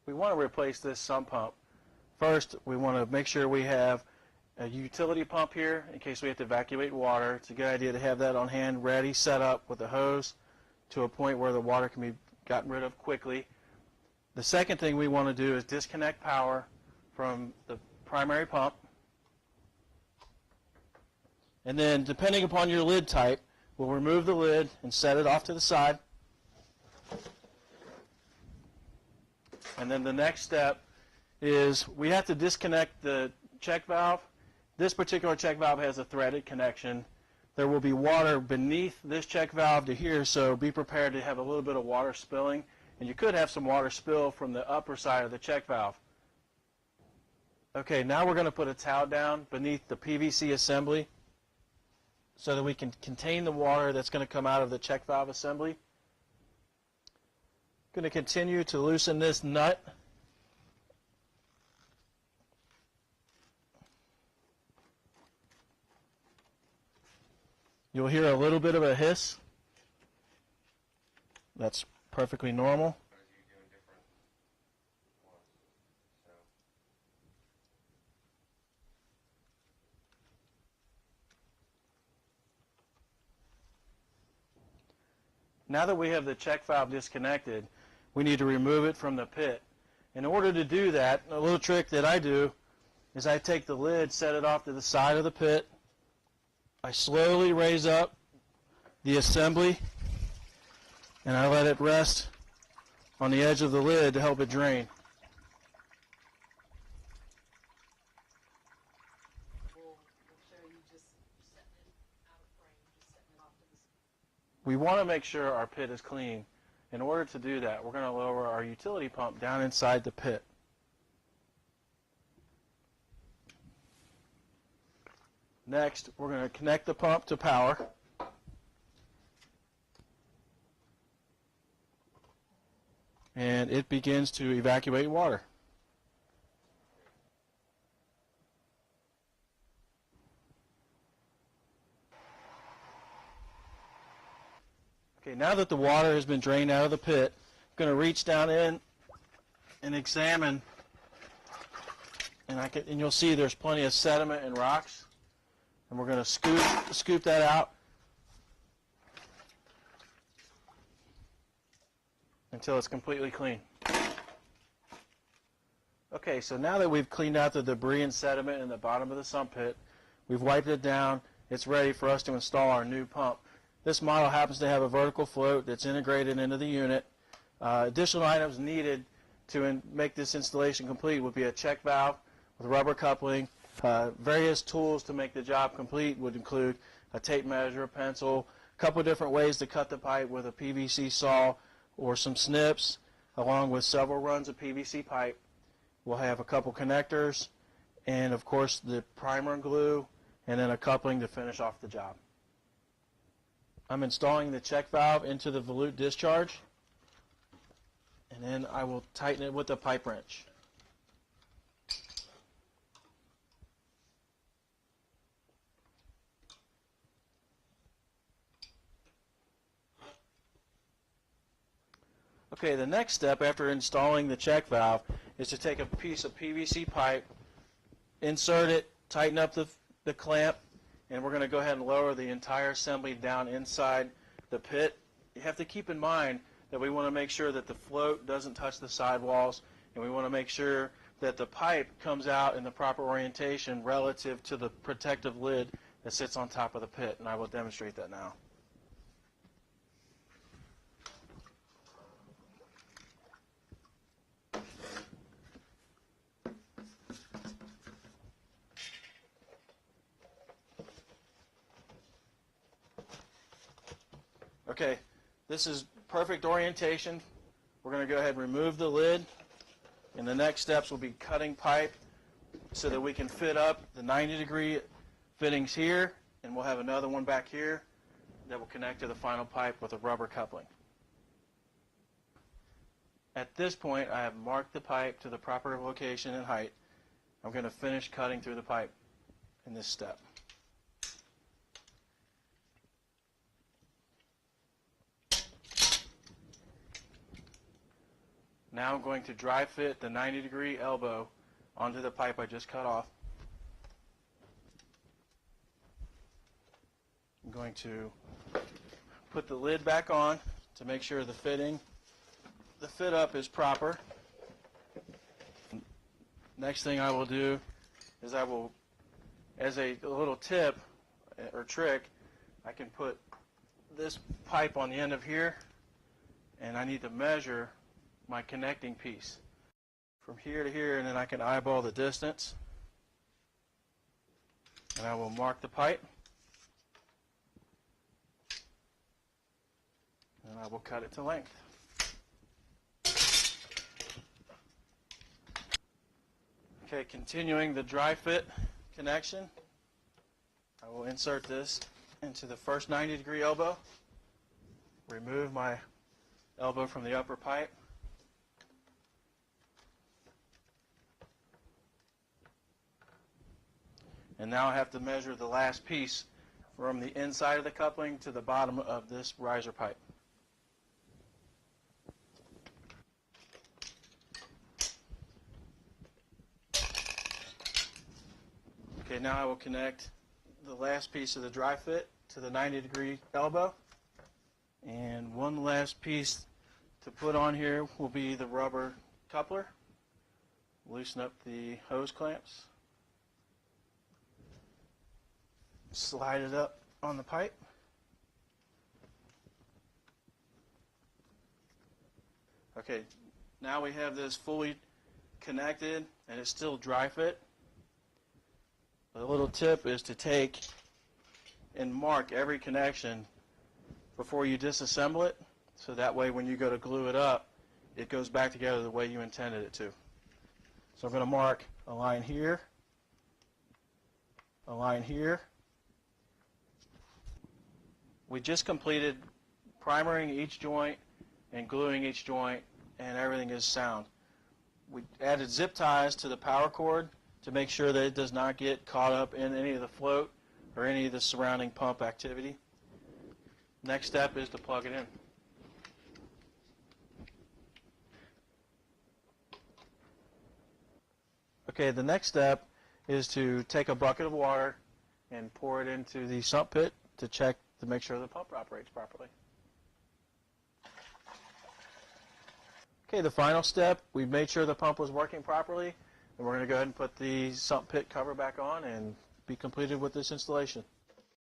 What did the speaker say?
we want to replace this sump pump. First, we want to make sure we have a utility pump here in case we have to evacuate water. It's a good idea to have that on hand, ready, set up with a hose to a point where the water can be gotten rid of quickly. The second thing we want to do is disconnect power from the primary pump. And then, depending upon your lid type, we'll remove the lid and set it off to the side. And then the next step is we have to disconnect the check valve. This particular check valve has a threaded connection. There will be water beneath this check valve to here, so be prepared to have a little bit of water spilling. And you could have some water spill from the upper side of the check valve. Okay, now we're going to put a towel down beneath the PVC assembly so that we can contain the water that's going to come out of the check valve assembly. Going to continue to loosen this nut. You'll hear a little bit of a hiss. That's perfectly normal. Now that we have the check valve disconnected, we need to remove it from the pit. In order to do that, a little trick that I do is I take the lid, set it off to the side of the pit. I slowly raise up the assembly, and I let it rest on the edge of the lid to help it drain. We want to make sure our pit is clean. In order to do that, we're going to lower our utility pump down inside the pit. Next, we're going to connect the pump to power. And it begins to evacuate water. Okay, now that the water has been drained out of the pit, I'm going to reach down in and examine, and you'll see there's plenty of sediment and rocks, and we're going to scoop that out until it's completely clean. Okay, so now that we've cleaned out the debris and sediment in the bottom of the sump pit, we've wiped it down, it's ready for us to install our new pump. This model happens to have a vertical float that's integrated into the unit. Additional items needed to make this installation complete would be a check valve with rubber coupling. Various tools to make the job complete would include a tape measure, a pencil, a couple of different ways to cut the pipe with a PVC saw or some snips, along with several runs of PVC pipe. We'll have a couple connectors and, of course, the primer and glue, and then a coupling to finish off the job. I'm installing the check valve into the volute discharge, and then I will tighten it with a pipe wrench. Okay, the next step after installing the check valve is to take a piece of PVC pipe, insert it, tighten up the clamp, and we're going to go ahead and lower the entire assembly down inside the pit. You have to keep in mind that we want to make sure that the float doesn't touch the sidewalls, and we want to make sure that the pipe comes out in the proper orientation relative to the protective lid that sits on top of the pit, and I will demonstrate that now. Okay, this is perfect orientation. We're going to go ahead and remove the lid, and the next steps will be cutting pipe so that we can fit up the 90-degree fittings here, and we'll have another one back here that will connect to the final pipe with a rubber coupling. At this point, I have marked the pipe to the proper location and height. I'm going to finish cutting through the pipe in this step. Now I'm going to dry fit the 90-degree elbow onto the pipe I just cut off. I'm going to put the lid back on to make sure the fit up is proper. Next thing I will do is I will, as a little tip or trick, I can put this pipe on the end of here, and I need to measure my connecting piece from here to here, and then I can eyeball the distance, and I will mark the pipe, and I will cut it to length. Okay, continuing the dry fit connection, I will insert this into the first 90-degree elbow, remove my elbow from the upper pipe, and now I have to measure the last piece from the inside of the coupling to the bottom of this riser pipe. Okay, now I will connect the last piece of the dry fit to the 90-degree elbow. And one last piece to put on here will be the rubber coupler. Loosen up the hose clamps. Slide it up on the pipe. Okay, now we have this fully connected and it's still dry fit. The little tip is to take and mark every connection before you disassemble it, so that way when you go to glue it up, it goes back together the way you intended it to. So I'm going to mark a line here, a line here. We just completed primering each joint and gluing each joint, and everything is sound. We added zip ties to the power cord to make sure that it does not get caught up in any of the float or any of the surrounding pump activity. Next step is to plug it in. Okay, the next step is to take a bucket of water and pour it into the sump pit to check to make sure the pump operates properly. Okay, the final step, we've made sure the pump was working properly, and we're going to go ahead and put the sump pit cover back on and be completed with this installation.